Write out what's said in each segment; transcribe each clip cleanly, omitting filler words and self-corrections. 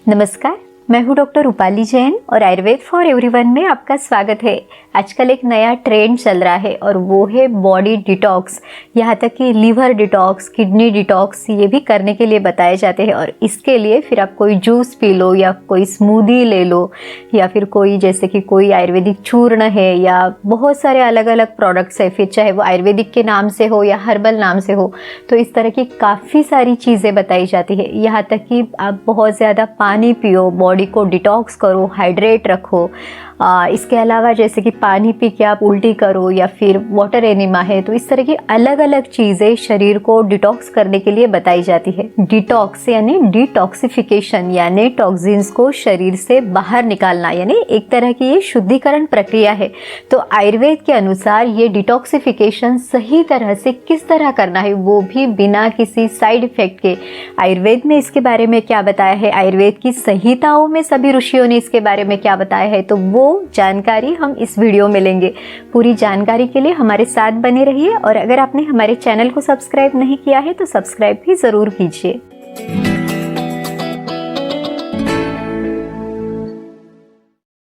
नमस्कार, मैं हूँ डॉक्टर रूपाली जैन और आयुर्वेद फॉर एवरीवन में आपका स्वागत है। आजकल एक नया ट्रेंड चल रहा है और वो है बॉडी डिटॉक्स। यहाँ तक कि लिवर डिटॉक्स, किडनी डिटॉक्स ये भी करने के लिए बताए जाते हैं। और इसके लिए फिर आप कोई जूस पी लो या कोई स्मूदी ले लो या फिर कोई जैसे कि कोई आयुर्वेदिक चूर्ण है या बहुत सारे अलग अलग प्रोडक्ट्स है, फिर चाहे वो आयुर्वेदिक के नाम से हो या हर्बल नाम से हो। तो इस तरह की काफ़ी सारी चीज़ें बताई जाती है। यहाँ तक कि आप बहुत ज़्यादा पानी पियो, बॉडी को डिटॉक्स करो, हाइड्रेट रखो। इसके अलावा जैसे कि पानी पी के आप उल्टी करो या फिर वाटर एनिमा है, तो इस तरह की अलग अलग चीज़ें शरीर को डिटॉक्स करने के लिए बताई जाती है। डिटॉक्स यानी डिटॉक्सिफिकेशन, यानी टॉक्सिन्स को शरीर से बाहर निकालना, यानी एक तरह की ये शुद्धिकरण प्रक्रिया है। तो आयुर्वेद के अनुसार ये डिटॉक्सिफिकेशन सही तरह से किस तरह करना है, वो भी बिना किसी साइड इफेक्ट के। आयुर्वेद में इसके बारे में क्या बताया है, आयुर्वेद की संहिताओं में सभी ऋषियों ने इसके बारे में क्या बताया है, तो वो जानकारी हम इस वीडियो में लेंगे। पूरी जानकारी के लिए हमारे साथ बने रहिए और अगर आपने हमारे चैनल को सब्सक्राइब नहीं किया है तो सब्सक्राइब भी ज़रूर कीजिए।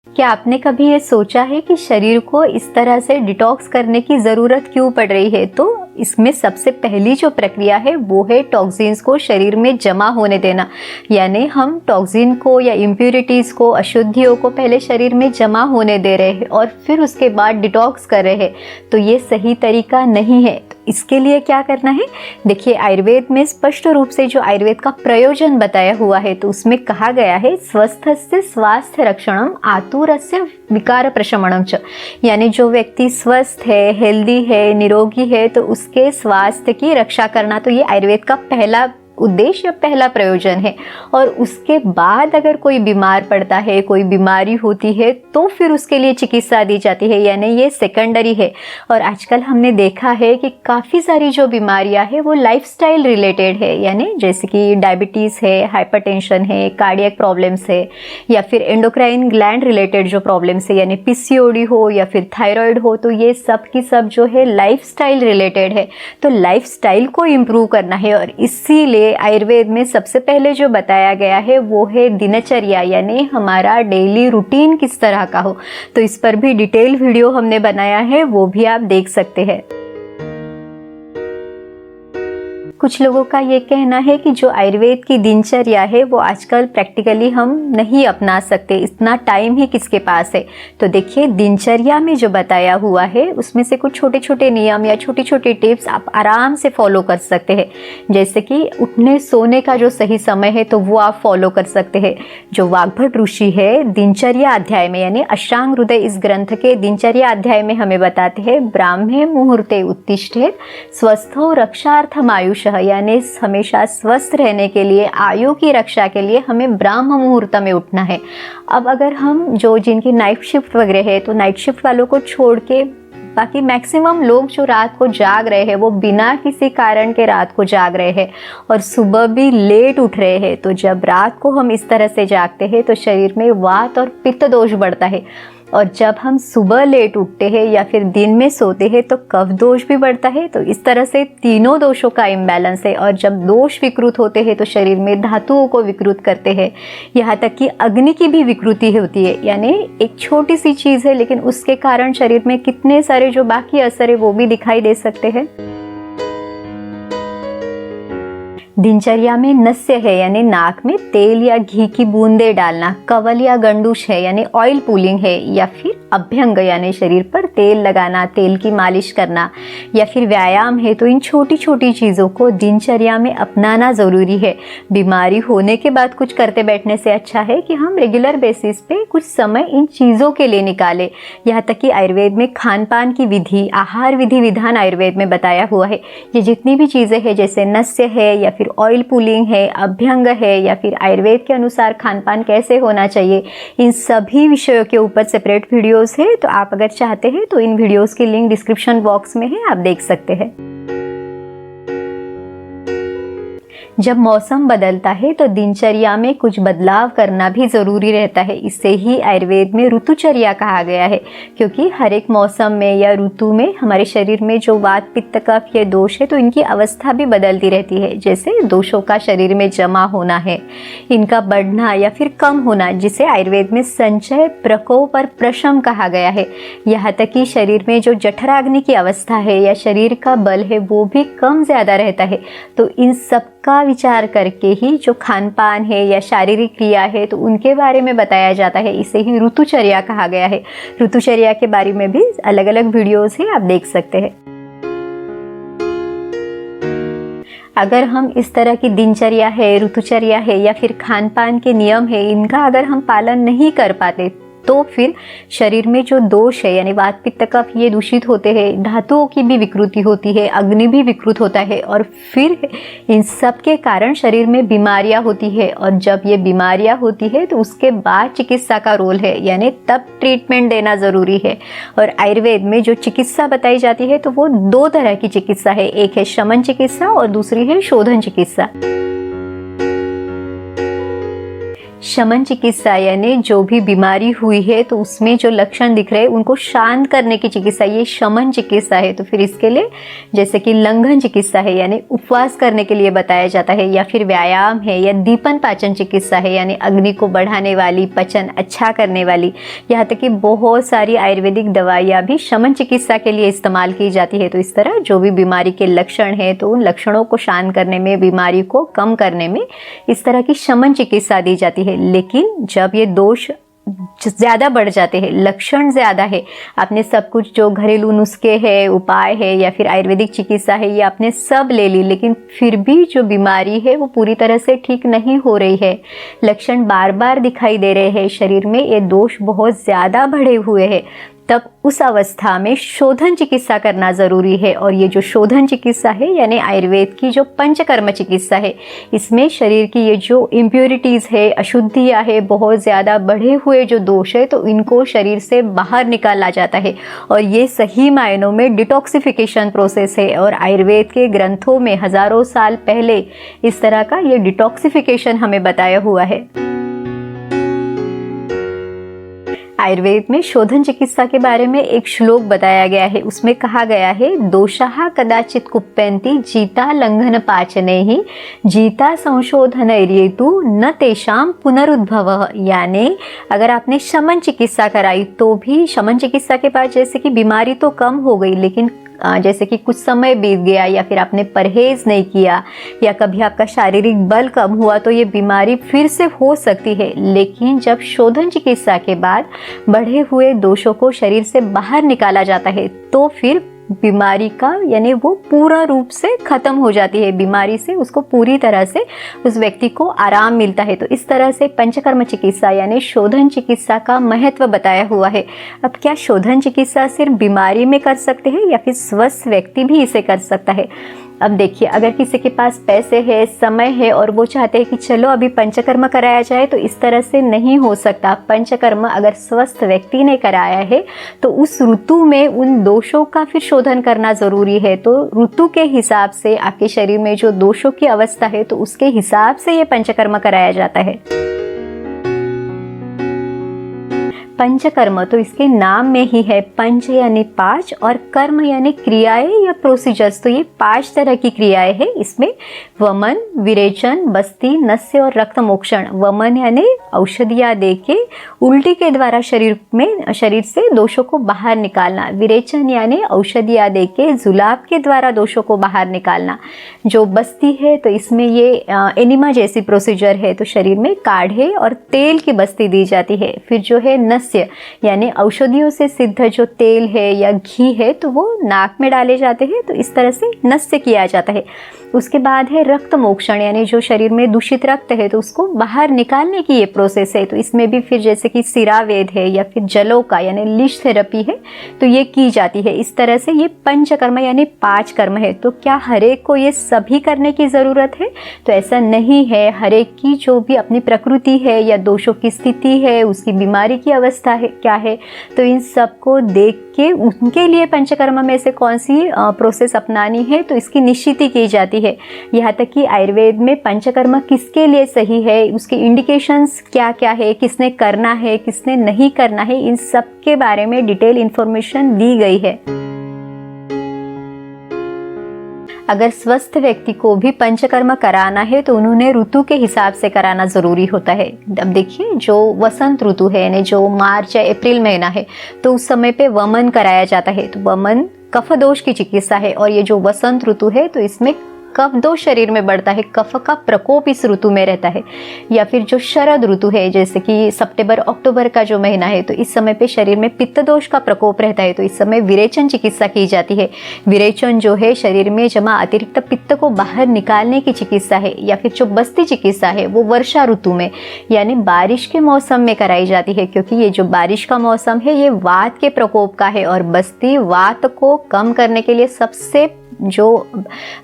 क्या आपने कभी ये सोचा है कि शरीर को इस तरह से डिटॉक्स करने की ज़रूरत क्यों पड़ रही है? तो इसमें सबसे पहली जो प्रक्रिया है वो है टॉक्सिन्स को शरीर में जमा होने देना। यानी हम टॉक्सिन को या इम्प्यूरिटीज़ को, अशुद्धियों को पहले शरीर में जमा होने दे रहे हैं और फिर उसके बाद डिटॉक्स कर रहे हैं। तो ये सही तरीका नहीं है। इसके लिए क्या करना है, देखिए आयुर्वेद में स्पष्ट रूप से जो आयुर्वेद का प्रयोजन बताया हुआ है, तो उसमें कहा गया है स्वस्थस्य स्वास्थ्य रक्षणम आतुरस्य विकार प्रशमनम च। यानी जो व्यक्ति स्वस्थ है, हेल्दी है, निरोगी है, तो उसके स्वास्थ्य की रक्षा करना, तो ये आयुर्वेद का पहला उद्देश्य, पहला प्रयोजन है। और उसके बाद अगर कोई बीमार पड़ता है, कोई बीमारी होती है, तो फिर उसके लिए चिकित्सा दी जाती है, यानी ये सेकेंडरी है। और आजकल हमने देखा है कि काफ़ी सारी जो बीमारियां हैं वो लाइफस्टाइल रिलेटेड है, यानी जैसे कि डायबिटीज़ है, हाइपरटेंशन है, कार्डियक प्रॉब्लम्स है या फिर एंडोक्राइन ग्लैंड रिलेटेड जो प्रॉब्लम्स है, यानी पीसीओडी हो या फिर थायराइड हो, तो ये सब की सब जो है लाइफस्टाइल रिलेटेड है। तो लाइफस्टाइल को इम्प्रूव करना है और इसीलिए आयुर्वेद में सबसे पहले जो बताया गया है वो है दिनचर्या, यानी हमारा डेली रूटीन किस तरह का हो। तो इस पर भी डिटेल वीडियो हमने बनाया है, वो भी आप देख सकते हैं। कुछ लोगों का ये कहना है कि जो आयुर्वेद की दिनचर्या है वो आजकल प्रैक्टिकली हम नहीं अपना सकते, इतना टाइम ही किसके पास है। तो देखिए दिनचर्या में जो बताया हुआ है उसमें से कुछ छोटे छोटे नियम या छोटी छोटी टिप्स आप आराम से फॉलो कर सकते हैं। जैसे कि उठने सोने का जो सही समय है तो वो आप फॉलो कर सकते हैं। जो वाग्भट ऋषि है दिनचर्या अध्याय में, यानी अष्टांग हृदय इस ग्रंथ के दिनचर्या अध्याय में हमें बताते हैं, ब्राह्मे मुहूर्ते उत्तिष्ठेत स्वस्थो रक्षार्थम आयुष, यानी हमेशा स्वस्थ रहने के लिए, आयु की रक्षा के लिए हमें ब्राह्म मुहूर्त में उठना है। अब अगर हम जो जिनकी नाइट शिफ्ट वगैरह है, तो नाइट शिफ्ट वालों को छोड़ के बाकी मैक्सिमम लोग जो रात को जाग रहे हैं वो बिना किसी कारण के रात को जाग रहे हैं और सुबह भी लेट उठ रहे हैं। तो जब रात को हम इस तरह से जागते हैं तो शरीर में वात और पित्त दोष बढ़ता है, और जब हम सुबह लेट उठते हैं या फिर दिन में सोते हैं तो कफ दोष भी बढ़ता है। तो इस तरह से तीनों दोषों का इम्बैलेंस है। और जब दोष विकृत होते हैं तो शरीर में धातुओं को विकृत करते हैं, यहाँ तक कि अग्नि की भी विकृति होती है। यानी एक छोटी सी चीज़ है लेकिन उसके कारण शरीर में कितने सारे जो बाकी असर है वो भी दिखाई दे सकते हैं। दिनचर्या में नस्य है, यानी नाक में तेल या घी की बूंदे डालना, कवल या गंडूश है यानी ऑयल पुलिंग है, या फिर अभ्यंग यानी शरीर पर तेल लगाना, तेल की मालिश करना, या फिर व्यायाम है। तो इन छोटी छोटी चीज़ों को दिनचर्या में अपनाना ज़रूरी है। बीमारी होने के बाद कुछ करते बैठने से अच्छा है कि हम रेगुलर बेसिस पे कुछ समय इन चीज़ों के लिए निकालें। यहाँ तक कि आयुर्वेद में खान पान की विधि, आहार विधि विधान आयुर्वेद में बताया हुआ है। ये जितनी भी चीज़ें हैं जैसे नस्य है या फिर ऑयल पुलिंग है, अभ्यंग है, या फिर आयुर्वेद के अनुसार खान पान कैसे होना चाहिए, इन सभी विषयों के ऊपर सेपरेट वीडियोस है। तो आप अगर चाहते हैं तो इन वीडियोस की लिंक डिस्क्रिप्शन बॉक्स में है, आप देख सकते हैं। जब मौसम बदलता है तो दिनचर्या में कुछ बदलाव करना भी ज़रूरी रहता है। इसे ही आयुर्वेद में ऋतुचर्या कहा गया है, क्योंकि हर एक मौसम में या ऋतु में हमारे शरीर में जो वात पित्त कफ ये दोष है तो इनकी अवस्था भी बदलती रहती है। जैसे दोषों का शरीर में जमा होना है, इनका बढ़ना या फिर कम होना, जिसे आयुर्वेद में संचय, प्रकोप और प्रशम कहा गया है। यहाँ तक कि शरीर में जो जठराग्नि की अवस्था है या शरीर का बल है वो भी कम ज़्यादा रहता है। तो इन सब का विचार करके ही जो खान पान है या शारीरिक क्रिया है तो उनके बारे में बताया जाता है। इसे ही ऋतुचर्या कहा गया है। ऋतुचर्या के बारे में भी अलग अलग वीडियोस हैं, आप देख सकते हैं। अगर हम इस तरह की दिनचर्या है, ऋतुचर्या है या फिर खान पान के नियम है, इनका अगर हम पालन नहीं कर पाते तो फिर शरीर में जो दोष है यानी वात पित्त कफ ये दूषित होते हैं, धातुओं की भी विकृति होती है, अग्नि भी विकृत होता है और फिर इन सब के कारण शरीर में बीमारियां होती है। और जब ये बीमारियां होती है तो उसके बाद चिकित्सा का रोल है, यानी तब ट्रीटमेंट देना ज़रूरी है। और आयुर्वेद में जो चिकित्सा बताई जाती है तो वो दो तरह की चिकित्सा है, एक है शमन चिकित्सा और दूसरी है शोधन चिकित्सा। शमन चिकित्सा यानी जो भी बीमारी हुई है तो उसमें जो लक्षण दिख रहे हैं उनको शांत करने की चिकित्सा, ये शमन चिकित्सा है। तो फिर इसके लिए जैसे कि लंघन चिकित्सा है यानी उपवास करने के लिए बताया जाता है, या फिर व्यायाम है या दीपन पाचन चिकित्सा है यानी अग्नि को बढ़ाने वाली, पचन अच्छा करने वाली। यहाँ तक कि बहुत सारी आयुर्वेदिक दवाइयाँ भी शमन चिकित्सा के लिए इस्तेमाल की जाती है। तो इस तरह जो भी बीमारी के लक्षण है तो उन लक्षणों को शांत करने में, बीमारी को कम करने में इस तरह की शमन चिकित्सा दी जाती है। लेकिन जब ये दोष ज़्यादा बढ़ जाते हैं, लक्षण ज़्यादा है, आपने सब कुछ जो घरेलू नुस्खे हैं, उपाय है या फिर आयुर्वेदिक चिकित्सा है, ये आपने सब ले ली, लेकिन फिर भी जो बीमारी है वो पूरी तरह से ठीक नहीं हो रही है, लक्षण बार बार दिखाई दे रहे हैं, शरीर में ये दोष बहुत ज़्यादा बढ़े हुए हैं, तब उस अवस्था में शोधन चिकित्सा करना ज़रूरी है। और ये जो शोधन चिकित्सा है यानी आयुर्वेद की जो पंचकर्म चिकित्सा है, इसमें शरीर की ये जो इम्प्योरिटीज़ है, अशुद्धियाँ है, बहुत ज़्यादा बढ़े हुए जो दोष है तो इनको शरीर से बाहर निकाला जाता है। और ये सही मायनों में डिटॉक्सिफिकेशन प्रोसेस है। और आयुर्वेद के ग्रंथों में हज़ारों साल पहले इस तरह का ये डिटॉक्सिफिकेशन हमें बताया हुआ है। आयुर्वेद में शोधन चिकित्सा के बारे में एक श्लोक बताया गया है, उसमें कहा गया है, दोषाः कदाचित् कुप्यन्ति जीता लंघन पाचनैः जीता संशोधनैर्येतु न तेषां पुनरुद्भवः। यानी अगर आपने शमन चिकित्सा कराई तो भी शमन चिकित्सा के बाद जैसे कि बीमारी तो कम हो गई, लेकिन जैसे कि कुछ समय बीत गया या फिर आपने परहेज नहीं किया या कभी आपका शारीरिक बल कम हुआ तो ये बीमारी फिर से हो सकती है। लेकिन जब शोधन चिकित्सा के बाद बढ़े हुए दोषों को शरीर से बाहर निकाला जाता है तो फिर बीमारी का यानी वो पूरा रूप से खत्म हो जाती है, बीमारी से उसको पूरी तरह से उस व्यक्ति को आराम मिलता है। तो इस तरह से पंचकर्म चिकित्सा यानी शोधन चिकित्सा का महत्व बताया हुआ है। अब क्या शोधन चिकित्सा सिर्फ बीमारी में कर सकते हैं या फिर स्वस्थ व्यक्ति भी इसे कर सकता है? अब देखिए, अगर किसी के पास पैसे है, समय है और वो चाहते हैं कि चलो अभी पंचकर्म कराया जाए, तो इस तरह से नहीं हो सकता। पंचकर्म अगर स्वस्थ व्यक्ति ने कराया है तो उस ऋतु में उन दोषों का फिर शोधन करना ज़रूरी है। तो ऋतु के हिसाब से आपके शरीर में जो दोषों की अवस्था है तो उसके हिसाब से ये पंचकर्म कराया जाता है। पंचकर्म तो इसके नाम में ही है, पंच यानी पांच और कर्म यानी क्रियाएं या प्रोसीजर्स। तो ये 5 तरह की क्रियाएं हैं। इसमें वमन, विरेचन, बस्ती, नस्य और रक्त मोक्षण। वमन यानी औषधियाँ देके उल्टी के द्वारा शरीर से दोषों को बाहर निकालना। विरेचन यानी औषधियाँ देके जुलाब के द्वारा दोषों को बाहर निकालना। जो बस्ती है तो इसमें ये एनिमा जैसी प्रोसीजर है, तो शरीर में काढ़े और तेल की बस्ती दी जाती है। फिर जो है नस्य यानी औषधियों से सिद्ध जो तेल है या घी है तो वो नाक में डाले जाते हैं, तो इस तरह से नस्य किया जाता है। उसके बाद है रक्त मोक्षण यानी जो शरीर में दूषित रक्त है तो उसको बाहर निकालने की ये प्रोसेस है। तो इसमें भी फिर जैसे कि सिरावेद है या फिर जलों का यानी लिश थेरेपी है तो ये की जाती है। इस तरह से ये पंचकर्म यानी 5 कर्म है। तो क्या हरेक को ये सभी करने की ज़रूरत है? तो ऐसा नहीं है। हरेक की जो भी अपनी प्रकृति है या दोषों की स्थिति है, उसकी बीमारी की अवस्था अवस्था है क्या है, तो इन सब को देख के उनके लिए पंचकर्म में से कौन सी प्रोसेस अपनानी है तो इसकी निश्चिति की जाती है। यहाँ तक कि आयुर्वेद में पंचकर्म किसके लिए सही है, उसके इंडिकेशंस क्या क्या है, किसने करना है किसने नहीं करना है, इन सब के बारे में डिटेल इंफॉर्मेशन दी गई है। अगर स्वस्थ व्यक्ति को भी पंचकर्म कराना है तो उन्होंने ऋतु के हिसाब से कराना ज़रूरी होता है। अब देखिए, जो वसंत ऋतु है यानी जो मार्च या अप्रैल महीना है तो उस समय पे वमन कराया जाता है। तो वमन कफ दोष की चिकित्सा है और ये जो वसंत ऋतु है तो इसमें कफ दोष शरीर में बढ़ता है, कफ का प्रकोप इस ऋतु में रहता है। या फिर जो शरद ऋतु है जैसे कि सितंबर अक्टूबर का जो महीना है तो इस समय पे शरीर में पित्त दोष का प्रकोप रहता है, तो इस समय विरेचन चिकित्सा की जाती है। विरेचन जो है शरीर में जमा अतिरिक्त पित्त को बाहर निकालने की चिकित्सा है। या फिर जो बस्ती चिकित्सा है वो वर्षा ऋतु में यानी बारिश के मौसम में कराई जाती है, क्योंकि ये जो बारिश का मौसम है ये वात के प्रकोप का है और बस्ती वात को कम करने के लिए सबसे जो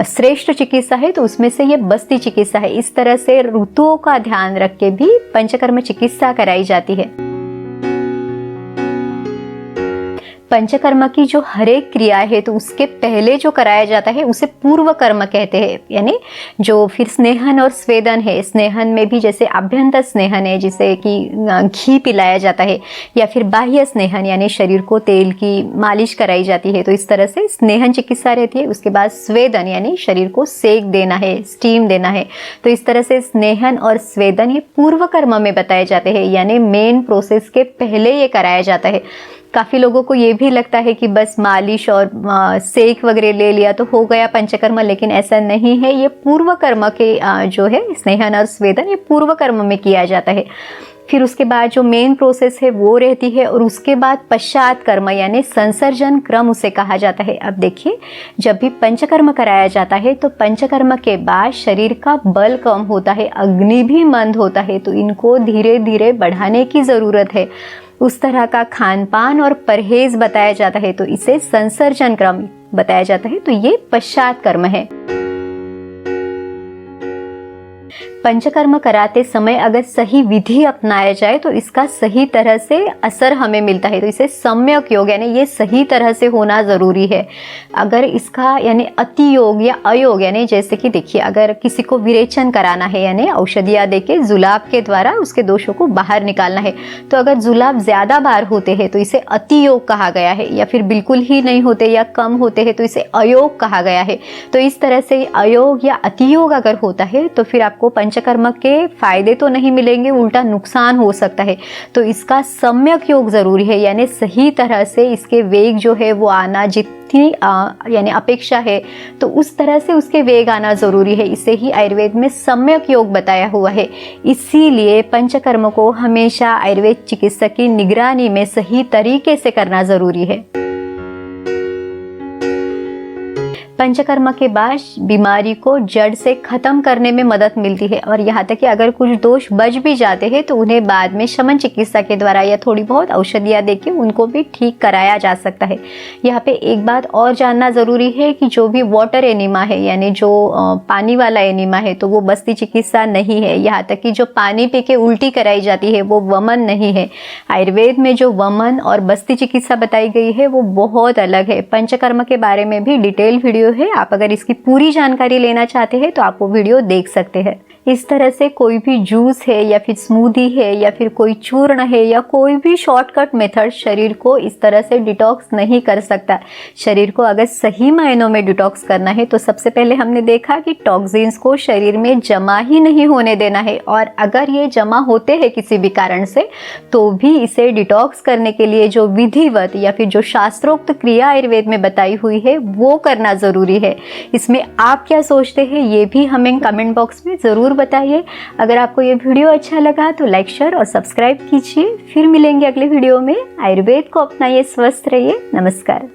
श्रेष्ठ चिकित्सा है तो उसमें से ये बस्ती चिकित्सा है। इस तरह से ऋतुओं का ध्यान रख के भी पंचकर्म चिकित्सा कराई जाती है। पंचकर्म की जो हर एक क्रिया है तो उसके पहले जो कराया जाता है उसे पूर्व कर्म कहते हैं। यानी जो फिर स्नेहन और स्वेदन है, स्नेहन में भी जैसे आभ्यंतर स्नेहन है जिसे कि घी पिलाया जाता है, या फिर बाह्य स्नेहन यानी शरीर को तेल की मालिश कराई जाती है, तो इस तरह से स्नेहन चिकित्सा रहती है। उसके बाद स्वेदन यानी शरीर को सेक देना है, स्टीम देना है, तो इस तरह से स्नेहन और स्वेदन ये पूर्व कर्म में बताए जाते हैं, यानी मेन प्रोसेस के पहले ये कराया जाता है। काफ़ी लोगों को ये भी लगता है कि बस मालिश और सेक वगैरह ले लिया तो हो गया पंचकर्म, लेकिन ऐसा नहीं है। ये पूर्व कर्म के जो है स्नेहन और स्वेदन ये पूर्व कर्म में किया जाता है। फिर उसके बाद जो मेन प्रोसेस है वो रहती है और उसके बाद पश्चात कर्म यानी संसर्जन क्रम उसे कहा जाता है। अब देखिए, जब भी पंचकर्म कराया जाता है तो पंचकर्म के बाद शरीर का बल कम होता है, अग्नि भी मंद होता है, तो इनको धीरे धीरे बढ़ाने की ज़रूरत है। उस तरह का खान पान और परहेज बताया जाता है, तो इसे संसर्जन क्रम बताया जाता है। तो ये पश्चात कर्म है। पंचकर्म कराते समय अगर सही विधि अपनाया जाए तो इसका सही तरह से असर हमें मिलता है, तो इसे सम्यक योग यानी ये सही तरह से होना ज़रूरी है। अगर इसका यानी अति योग या अयोग यानी जैसे कि देखिए, अगर किसी को विरेचन कराना है यानी औषधियाँ देके जुलाब के द्वारा उसके दोषों को बाहर निकालना है, तो अगर जुलाब ज़्यादा बार होते हैं तो इसे अति योग कहा गया है, या फिर बिल्कुल ही नहीं होते या कम होते हैं तो इसे अयोग कहा गया है। तो इस तरह से अयोग या अति योग अगर होता है तो फिर आपको पंचकर्म के फायदे तो नहीं मिलेंगे, उल्टा नुकसान हो सकता है। तो इसका सम्यक योग जरूरी है, यानी सही तरह से इसके वेग जो है वो आना, जितनी यानी अपेक्षा है तो उस तरह से उसके वेग आना जरूरी है। इसे ही आयुर्वेद में सम्यक योग बताया हुआ है। इसीलिए पंचकर्म को हमेशा आयुर्वेद चिकित्सक की निगरानी में सही तरीके से करना जरूरी है। पंचकर्म के बाद बीमारी को जड़ से खत्म करने में मदद मिलती है, और यहाँ तक कि अगर कुछ दोष बच भी जाते हैं तो उन्हें बाद में शमन चिकित्सा के द्वारा या थोड़ी बहुत औषधियाँ देके उनको भी ठीक कराया जा सकता है। यहाँ पे एक बात और जानना ज़रूरी है कि जो भी वाटर एनीमा है यानी जो पानी वाला एनीमा है तो वो बस्ती चिकित्सा नहीं है। यहाँ तक कि जो पानी पी के उल्टी कराई जाती है वो वमन नहीं है। आयुर्वेद में जो वमन और बस्ती चिकित्सा बताई गई है वो बहुत अलग है। पंचकर्म के बारे में भी डिटेल वीडियो है, आप अगर इसकी पूरी जानकारी लेना चाहते हैं तो आप वो वीडियो देख सकते हैं। इस तरह से कोई भी जूस है या फिर स्मूदी है या फिर कोई चूर्ण है या कोई भी शॉर्टकट मेथड शरीर को इस तरह से डिटॉक्स नहीं कर सकता। शरीर को अगर सही मायनों में डिटॉक्स करना है तो सबसे पहले हमने देखा कि टॉक्सिन्स को शरीर में जमा ही नहीं होने देना है, और अगर ये जमा होते हैं किसी भी कारण से तो भी इसे डिटॉक्स करने के लिए जो विधिवत या फिर जो शास्त्रोक्त क्रिया आयुर्वेद में बताई हुई है वो करना जरूरी है। इसमें आप क्या सोचते हैं ये भी हमें कमेंट बॉक्स में ज़रूर बताइए। अगर आपको ये वीडियो अच्छा लगा तो लाइक, शेयर और सब्सक्राइब कीजिए। फिर मिलेंगे अगले वीडियो में। आयुर्वेद को अपनाइए, स्वस्थ रहिए। नमस्कार।